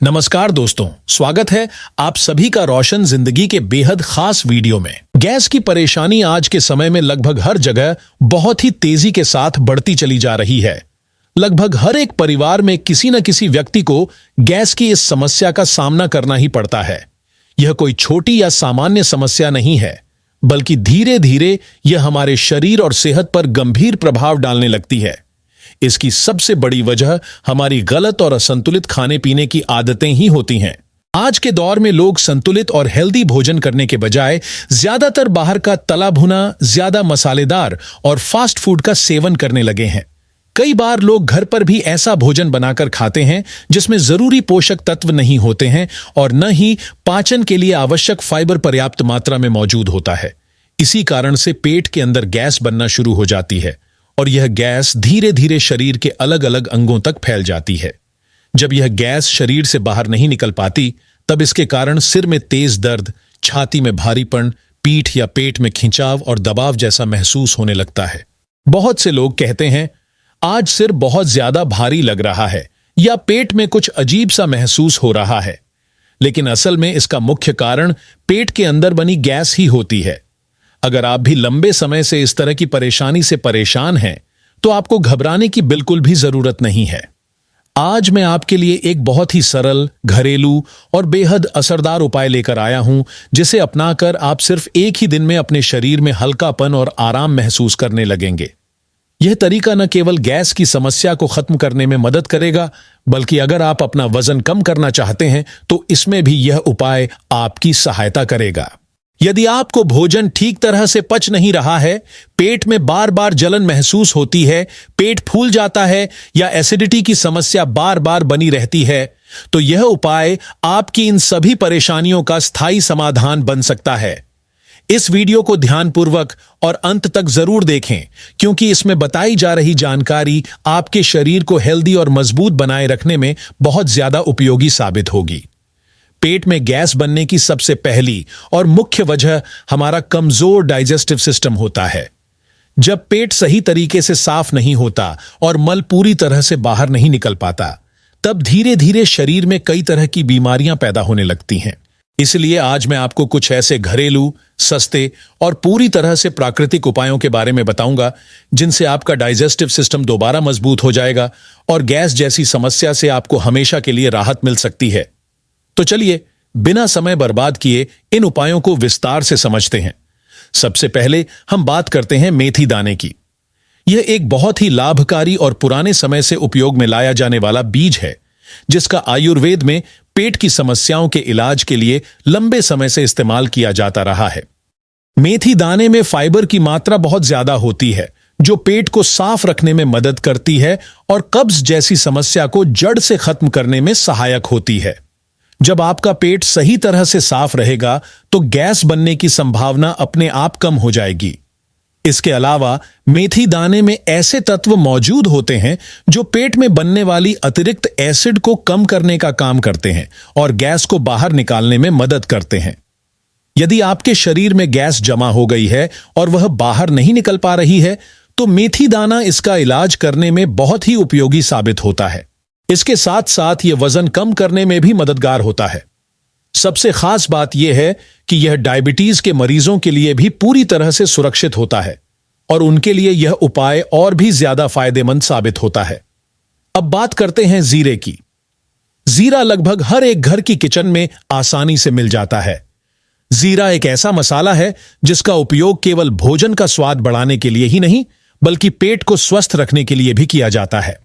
नमस्कार दोस्तों, स्वागत है आप सभी का रोशन जिंदगी के बेहद खास वीडियो में। गैस की परेशानी आज के समय में लगभग हर जगह बहुत ही तेजी के साथ बढ़ती चली जा रही है। लगभग हर एक परिवार में किसी न किसी व्यक्ति को गैस की इस समस्या का सामना करना ही पड़ता है। यह कोई छोटी या सामान्य समस्या नहीं है, बल्कि धीरे धीरे यह हमारे शरीर और सेहत पर गंभीर प्रभाव डालने लगती है। इसकी सबसे बड़ी वजह हमारी गलत और असंतुलित खाने पीने की आदतें ही होती हैं। आज के दौर में लोग संतुलित और हेल्दी भोजन करने के बजाय ज्यादातर बाहर का तला भुना, ज्यादा मसालेदार और फास्ट फूड का सेवन करने लगे हैं। कई बार लोग घर पर भी ऐसा भोजन बनाकर खाते हैं जिसमें जरूरी पोषक तत्व नहीं होते हैं और न ही पाचन के लिए आवश्यक फाइबर पर्याप्त मात्रा में मौजूद होता है। इसी कारण से पेट के अंदर गैस बनना शुरू हो जाती है और यह गैस धीरे धीरे शरीर के अलग अलग अंगों तक फैल जाती है। जब यह गैस शरीर से बाहर नहीं निकल पाती, तब इसके कारण सिर में तेज दर्द, छाती में भारीपन, पीठ या पेट में खिंचाव और दबाव जैसा महसूस होने लगता है। बहुत से लोग कहते हैं, आज सिर बहुत ज्यादा भारी लग रहा है या पेट में कुछ अजीब सा महसूस हो रहा है, लेकिन असल में इसका मुख्य कारण पेट के अंदर बनी गैस ही होती है। अगर आप भी लंबे समय से इस तरह की परेशानी से परेशान हैं, तो आपको घबराने की बिल्कुल भी जरूरत नहीं है। आज मैं आपके लिए एक बहुत ही सरल, घरेलू और बेहद असरदार उपाय लेकर आया हूं, जिसे अपनाकर आप सिर्फ एक ही दिन में अपने शरीर में हल्कापन और आराम महसूस करने लगेंगे। यह तरीका न केवल गैस की समस्या को खत्म करने में मदद करेगा, बल्कि अगर आप अपना वजन कम करना चाहते हैं, तो इसमें भी यह उपाय आपकी सहायता करेगा। यदि आपको भोजन ठीक तरह से पच नहीं रहा है, पेट में बार बार जलन महसूस होती है, पेट फूल जाता है या एसिडिटी की समस्या बार बार बनी रहती है, तो यह उपाय आपकी इन सभी परेशानियों का स्थायी समाधान बन सकता है। इस वीडियो को ध्यानपूर्वक और अंत तक जरूर देखें, क्योंकि इसमें बताई जा रही जानकारी आपके शरीर को हेल्दी और मजबूत बनाए रखने में बहुत ज्यादा उपयोगी साबित होगी। पेट में गैस बनने की सबसे पहली और मुख्य वजह हमारा कमजोर डाइजेस्टिव सिस्टम होता है। जब पेट सही तरीके से साफ नहीं होता और मल पूरी तरह से बाहर नहीं निकल पाता, तब धीरे धीरे शरीर में कई तरह की बीमारियां पैदा होने लगती हैं। इसलिए आज मैं आपको कुछ ऐसे घरेलू, सस्ते और पूरी तरह से प्राकृतिक उपायों के बारे में बताऊंगा, जिनसे आपका डाइजेस्टिव सिस्टम दोबारा मजबूत हो जाएगा और गैस जैसी समस्या से आपको हमेशा के लिए राहत मिल सकती है। तो चलिए बिना समय बर्बाद किए इन उपायों को विस्तार से समझते हैं। सबसे पहले हम बात करते हैं मेथी दाने की। यह एक बहुत ही लाभकारी और पुराने समय से उपयोग में लाया जाने वाला बीज है, जिसका आयुर्वेद में पेट की समस्याओं के इलाज के लिए लंबे समय से इस्तेमाल किया जाता रहा है। मेथी दाने में फाइबर की मात्रा बहुत ज्यादा होती है, जो पेट को साफ रखने में मदद करती है और कब्ज जैसी समस्या को जड़ से खत्म करने में सहायक होती है। जब आपका पेट सही तरह से साफ रहेगा, तो गैस बनने की संभावना अपने आप कम हो जाएगी। इसके अलावा मेथी दाने में ऐसे तत्व मौजूद होते हैं जो पेट में बनने वाली अतिरिक्त एसिड को कम करने का काम करते हैं और गैस को बाहर निकालने में मदद करते हैं। यदि आपके शरीर में गैस जमा हो गई है और वह बाहर नहीं निकल पा रही है, तो मेथी दाना इसका इलाज करने में बहुत ही उपयोगी साबित होता है। इसके साथ साथ यह वजन कम करने में भी मददगार होता है। सबसे खास बात यह है कि यह डायबिटीज के मरीजों के लिए भी पूरी तरह से सुरक्षित होता है और उनके लिए यह उपाय और भी ज्यादा फायदेमंद साबित होता है। अब बात करते हैं जीरे की। जीरा लगभग हर एक घर की किचन में आसानी से मिल जाता है। जीरा एक ऐसा मसाला है जिसका उपयोग केवल भोजन का स्वाद बढ़ाने के लिए ही नहीं, बल्कि पेट को स्वस्थ रखने के लिए भी किया जाता है।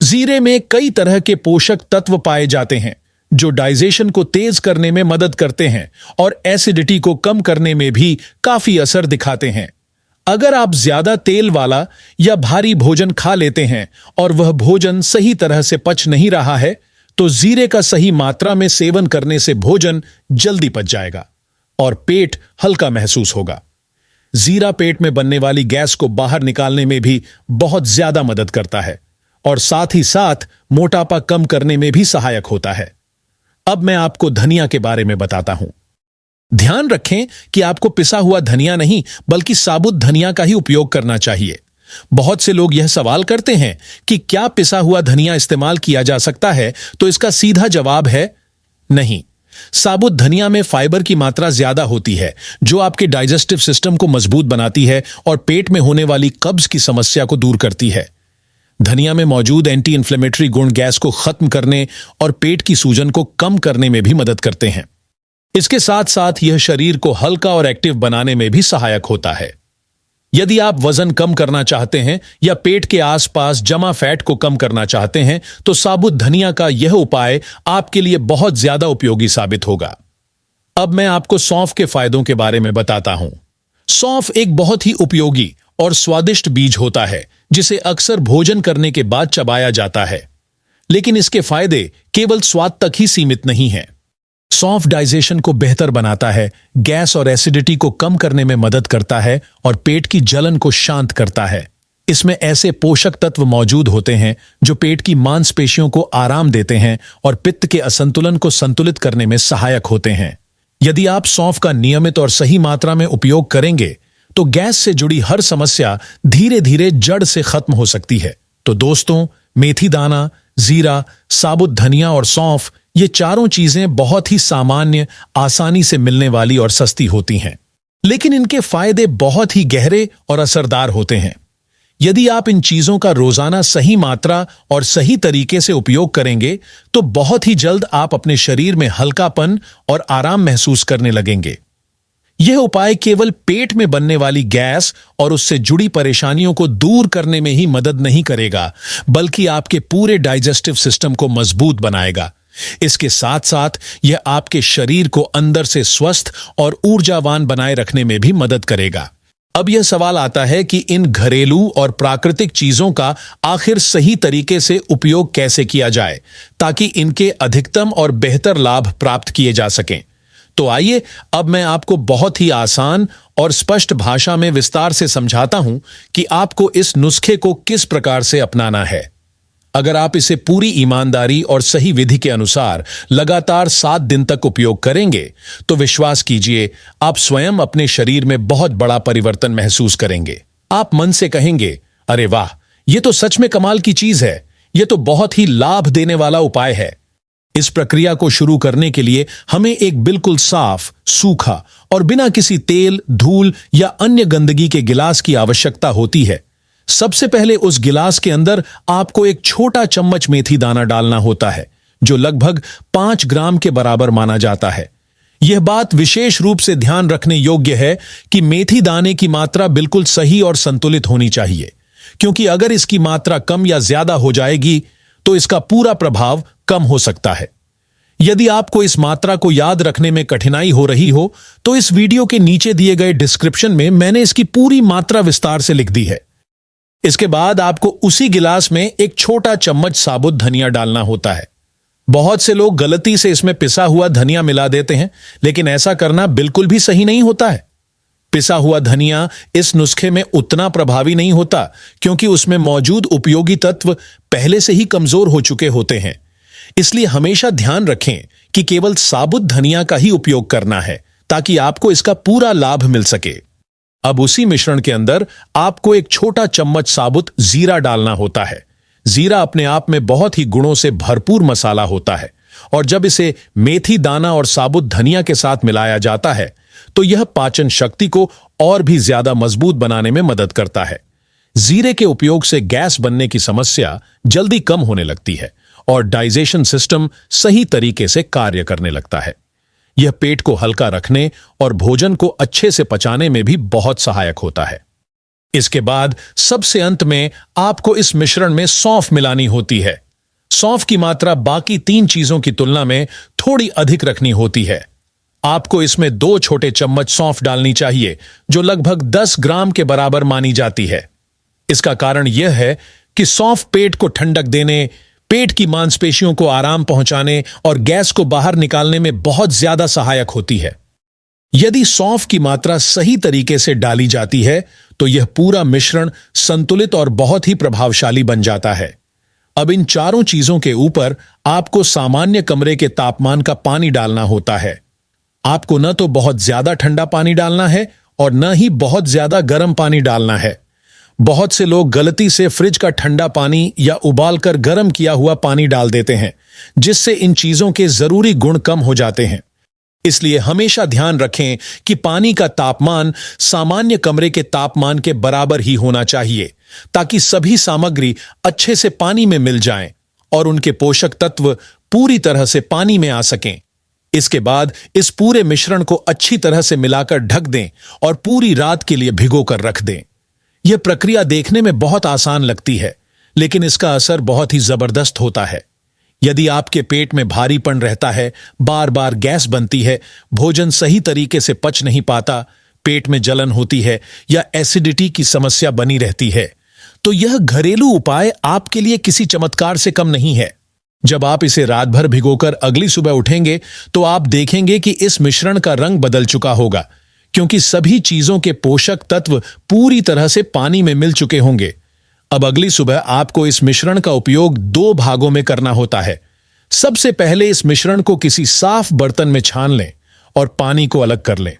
जीरे में कई तरह के पोषक तत्व पाए जाते हैं जो डाइजेशन को तेज करने में मदद करते हैं और एसिडिटी को कम करने में भी काफी असर दिखाते हैं। अगर आप ज्यादा तेल वाला या भारी भोजन खा लेते हैं और वह भोजन सही तरह से पच नहीं रहा है, तो जीरे का सही मात्रा में सेवन करने से भोजन जल्दी पच जाएगा और पेट हल्का महसूस होगा। जीरा पेट में बनने वाली गैस को बाहर निकालने में भी बहुत ज्यादा मदद करता है और साथ ही साथ मोटापा कम करने में भी सहायक होता है। अब मैं आपको धनिया के बारे में बताता हूं। ध्यान रखें कि आपको पिसा हुआ धनिया नहीं, बल्कि साबुत धनिया का ही उपयोग करना चाहिए। बहुत से लोग यह सवाल करते हैं कि क्या पिसा हुआ धनिया इस्तेमाल किया जा सकता है, तो इसका सीधा जवाब है नहीं। साबुत धनिया में फाइबर की मात्रा ज्यादा होती है, जो आपके डाइजेस्टिव सिस्टम को मजबूत बनाती है और पेट में होने वाली कब्ज की समस्या को दूर करती है। धनिया में मौजूद एंटी इन्फ्लेमेटरी गुण गैस को खत्म करने और पेट की सूजन को कम करने में भी मदद करते हैं। इसके साथ साथ यह शरीर को हल्का और एक्टिव बनाने में भी सहायक होता है। यदि आप वजन कम करना चाहते हैं या पेट के आसपास जमा फैट को कम करना चाहते हैं, तो साबुत धनिया का यह उपाय आपके लिए बहुत ज्यादा उपयोगी साबित होगा। अब मैं आपको सौंफ के फायदों के बारे में बताता हूं। सौंफ एक बहुत ही उपयोगी और स्वादिष्ट बीज होता है, जिसे अक्सर भोजन करने के बाद चबाया जाता है। लेकिन इसके फायदे केवल स्वाद तक ही सीमित नहीं हैं। सौंफ डाइजेशन को बेहतर बनाता है, गैस और एसिडिटी को कम करने में मदद करता है और पेट की जलन को शांत करता है। इसमें ऐसे पोषक तत्व मौजूद होते हैं जो पेट की मांसपेशियों को आराम देते हैं और पित्त के असंतुलन को संतुलित करने में सहायक होते हैं। यदि आप सौंफ का नियमित और सही मात्रा में उपयोग करेंगे, तो गैस से जुड़ी हर समस्या धीरे धीरे जड़ से खत्म हो सकती है। तो दोस्तों, मेथी दाना, जीरा, साबुत धनिया और सौंफ, ये चारों चीजें बहुत ही सामान्य, आसानी से मिलने वाली और सस्ती होती हैं, लेकिन इनके फायदे बहुत ही गहरे और असरदार होते हैं। यदि आप इन चीजों का रोजाना सही मात्रा और सही तरीके से उपयोग करेंगे, तो बहुत ही जल्द आप अपने शरीर में हल्कापन और आराम महसूस करने लगेंगे। यह उपाय केवल पेट में बनने वाली गैस और उससे जुड़ी परेशानियों को दूर करने में ही मदद नहीं करेगा, बल्कि आपके पूरे डाइजेस्टिव सिस्टम को मजबूत बनाएगा। इसके साथ साथ यह आपके शरीर को अंदर से स्वस्थ और ऊर्जावान बनाए रखने में भी मदद करेगा। अब यह सवाल आता है कि इन घरेलू और प्राकृतिक चीजों का आखिर सही तरीके से उपयोग कैसे किया जाए, ताकि इनके अधिकतम और बेहतर लाभ प्राप्त किए जा सकें। तो आइए अब मैं आपको बहुत ही आसान और स्पष्ट भाषा में विस्तार से समझाता हूं कि आपको इस नुस्खे को किस प्रकार से अपनाना है। अगर आप इसे पूरी ईमानदारी और सही विधि के अनुसार लगातार 7 दिन तक उपयोग करेंगे, तो विश्वास कीजिए, आप स्वयं अपने शरीर में बहुत बड़ा परिवर्तन महसूस करेंगे। आप मन से कहेंगे, अरे वाह, ये तो सच में कमाल की चीज है, ये तो बहुत ही लाभ देने वाला उपाय है। इस प्रक्रिया को शुरू करने के लिए हमें एक बिल्कुल साफ, सूखा और बिना किसी तेल, धूल या अन्य गंदगी के गिलास की आवश्यकता होती है। सबसे पहले उस गिलास के अंदर आपको एक छोटा चम्मच मेथी दाना डालना होता है, जो लगभग 5 ग्राम के बराबर माना जाता है। यह बात विशेष रूप से ध्यान रखने योग्य है कि मेथी दाने की मात्रा बिल्कुल सही और संतुलित होनी चाहिए, क्योंकि अगर इसकी मात्रा कम या ज्यादा हो जाएगी, तो इसका पूरा प्रभाव कम हो सकता है। यदि आपको इस मात्रा को याद रखने में कठिनाई हो रही हो, तो इस वीडियो के नीचे दिए गए डिस्क्रिप्शन में मैंने इसकी पूरी मात्रा विस्तार से लिख दी है। इसके बाद आपको उसी गिलास में एक छोटा चम्मच साबुत धनिया डालना होता है। बहुत से लोग गलती से इसमें पिसा हुआ धनिया मिला देते हैं, लेकिन ऐसा करना बिल्कुल भी सही नहीं होता है। पिसा हुआ धनिया इस नुस्खे में उतना प्रभावी नहीं होता, क्योंकि उसमें मौजूद उपयोगी तत्व पहले से ही कमजोर हो चुके होते हैं। इसलिए हमेशा ध्यान रखें कि केवल साबुत धनिया का ही उपयोग करना है, ताकि आपको इसका पूरा लाभ मिल सके। अब उसी मिश्रण के अंदर आपको एक छोटा चम्मच साबुत जीरा डालना होता है। जीरा अपने आप में बहुत ही गुणों से भरपूर मसाला होता है, और जब इसे मेथी दाना और साबुत धनिया के साथ मिलाया जाता है, तो यह पाचन शक्ति को और भी ज्यादा मजबूत बनाने में मदद करता है। जीरे के उपयोग से गैस बनने की समस्या जल्दी कम होने लगती है और डाइजेशन सिस्टम सही तरीके से कार्य करने लगता है। यह पेट को हल्का रखने और भोजन को अच्छे से पचाने में भी बहुत सहायक होता है। इसके बाद सबसे अंत में आपको इस मिश्रण में सौंफ मिलानी होती है। सौंफ की मात्रा बाकी 3 चीजों की तुलना में थोड़ी अधिक रखनी होती है। आपको इसमें 2 छोटे चम्मच सौंफ डालनी चाहिए, जो लगभग 10 ग्राम के बराबर मानी जाती है। इसका कारण यह है कि सौंफ पेट को ठंडक देने, पेट की मांसपेशियों को आराम पहुंचाने और गैस को बाहर निकालने में बहुत ज्यादा सहायक होती है। यदि सौंफ की मात्रा सही तरीके से डाली जाती है, तो यह पूरा मिश्रण संतुलित और बहुत ही प्रभावशाली बन जाता है। अब इन चारों चीजों के ऊपर आपको सामान्य कमरे के तापमान का पानी डालना होता है। आपको न तो बहुत ज्यादा ठंडा पानी डालना है और न ही बहुत ज्यादा गर्म पानी डालना है। बहुत से लोग गलती से फ्रिज का ठंडा पानी या उबालकर गर्म किया हुआ पानी डाल देते हैं, जिससे इन चीजों के जरूरी गुण कम हो जाते हैं। इसलिए हमेशा ध्यान रखें कि पानी का तापमान सामान्य कमरे के तापमान के बराबर ही होना चाहिए, ताकि सभी सामग्री अच्छे से पानी में मिल जाएं और उनके पोषक तत्व पूरी तरह से पानी में आ सकें। इसके बाद इस पूरे मिश्रण को अच्छी तरह से मिलाकर ढक दें और पूरी रात के लिए भिगो कर रख दें। यह प्रक्रिया देखने में बहुत आसान लगती है, लेकिन इसका असर बहुत ही जबरदस्त होता है। यदि आपके पेट में भारीपन रहता है, बार बार गैस बनती है, भोजन सही तरीके से पच नहीं पाता, पेट में जलन होती है या एसिडिटी की समस्या बनी रहती है, तो यह घरेलू उपाय आपके लिए किसी चमत्कार से कम नहीं है। जब आप इसे रात भर भिगोकर अगली सुबह उठेंगे तो आप देखेंगे कि इस मिश्रण का रंग बदल चुका होगा, क्योंकि सभी चीजों के पोषक तत्व पूरी तरह से पानी में मिल चुके होंगे। अब अगली सुबह आपको इस मिश्रण का उपयोग 2 भागों में करना होता है। सबसे पहले इस मिश्रण को किसी साफ बर्तन में छान लें और पानी को अलग कर लें।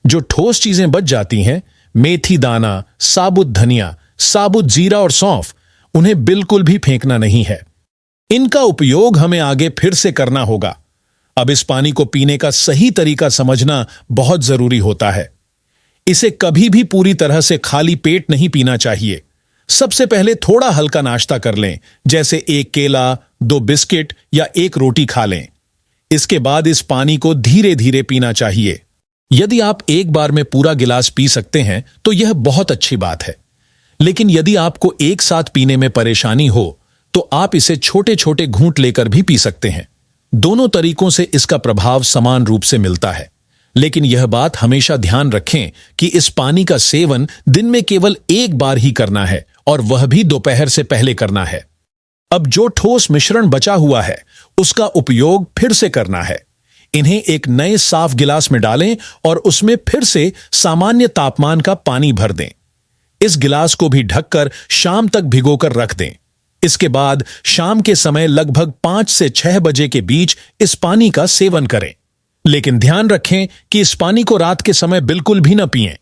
जो ठोस चीजें बच जाती हैं, मेथी दाना, साबुत धनिया, साबुत जीरा और सौंफ, उन्हें बिल्कुल भी फेंकना नहीं है। इनका उपयोग हमें आगे फिर से करना होगा। अब इस पानी को पीने का सही तरीका समझना बहुत जरूरी होता है। इसे कभी भी पूरी तरह से खाली पेट नहीं पीना चाहिए। सबसे पहले थोड़ा हल्का नाश्ता कर लें, जैसे 1 केला, 2 बिस्किट या 1 रोटी खा लें। इसके बाद इस पानी को धीरे धीरे पीना चाहिए। यदि आप एक बार में पूरा गिलास पी सकते हैं तो यह बहुत अच्छी बात है, लेकिन यदि आपको एक साथ पीने में परेशानी हो तो आप इसे छोटे छोटे घूंट लेकर भी पी सकते हैं। दोनों तरीकों से इसका प्रभाव समान रूप से मिलता है, लेकिन यह बात हमेशा ध्यान रखें कि इस पानी का सेवन दिन में केवल एक बार ही करना है, और वह भी दोपहर से पहले करना है। अब जो ठोस मिश्रण बचा हुआ है उसका उपयोग फिर से करना है। इन्हें एक नए साफ गिलास में डालें और उसमें फिर से सामान्य तापमान का पानी भर दें। इस गिलास को भी ढककर शाम तक भिगोकर रख दें। इसके बाद शाम के समय लगभग 5 से 6 बजे के बीच इस पानी का सेवन करें। लेकिन ध्यान रखें कि इस पानी को रात के समय बिल्कुल भी न पिएं,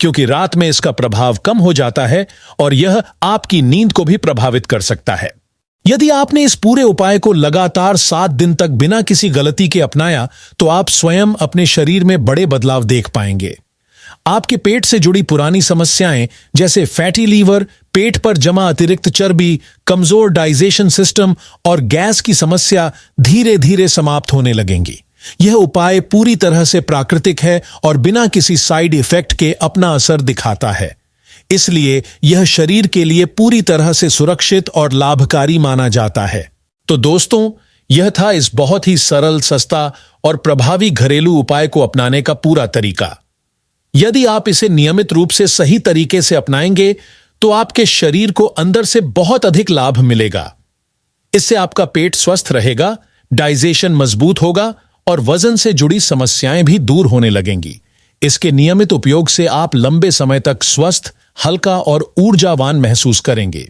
क्योंकि रात में इसका प्रभाव कम हो जाता है और यह आपकी नींद को भी प्रभावित कर सकता है। यदि आपने इस पूरे उपाय को लगातार 7 दिन तक बिना किसी गलती के अपनाया तो आप स्वयं अपने शरीर में बड़े बदलाव देख पाएंगे। आपके पेट से जुड़ी पुरानी समस्याएं जैसे फैटी लीवर, पेट पर जमा अतिरिक्त चर्बी, कमजोर डाइजेशन सिस्टम और गैस की समस्या धीरे धीरे समाप्त होने लगेंगी। यह उपाय पूरी तरह से प्राकृतिक है और बिना किसी साइड इफेक्ट के अपना असर दिखाता है। इसलिए यह शरीर के लिए पूरी तरह से सुरक्षित और लाभकारी माना जाता है। तो दोस्तों, यह था इस बहुत ही सरल, सस्ता और प्रभावी घरेलू उपाय को अपनाने का पूरा तरीका। यदि आप इसे नियमित रूप से सही तरीके से अपनाएंगे तो आपके शरीर को अंदर से बहुत अधिक लाभ मिलेगा। इससे आपका पेट स्वस्थ रहेगा, डाइजेशन मजबूत होगा और वजन से जुड़ी समस्याएं भी दूर होने लगेंगी। इसके नियमित उपयोग से आप लंबे समय तक स्वस्थ, हल्का और ऊर्जावान महसूस करेंगे।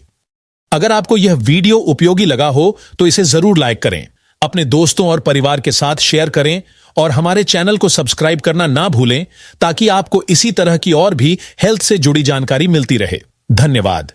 अगर आपको यह वीडियो उपयोगी लगा हो तो इसे जरूर लाइक करें, अपने दोस्तों और परिवार के साथ शेयर करें और हमारे चैनल को सब्सक्राइब करना ना भूलें, ताकि आपको इसी तरह की और भी हेल्थ से जुड़ी जानकारी मिलती रहे। धन्यवाद।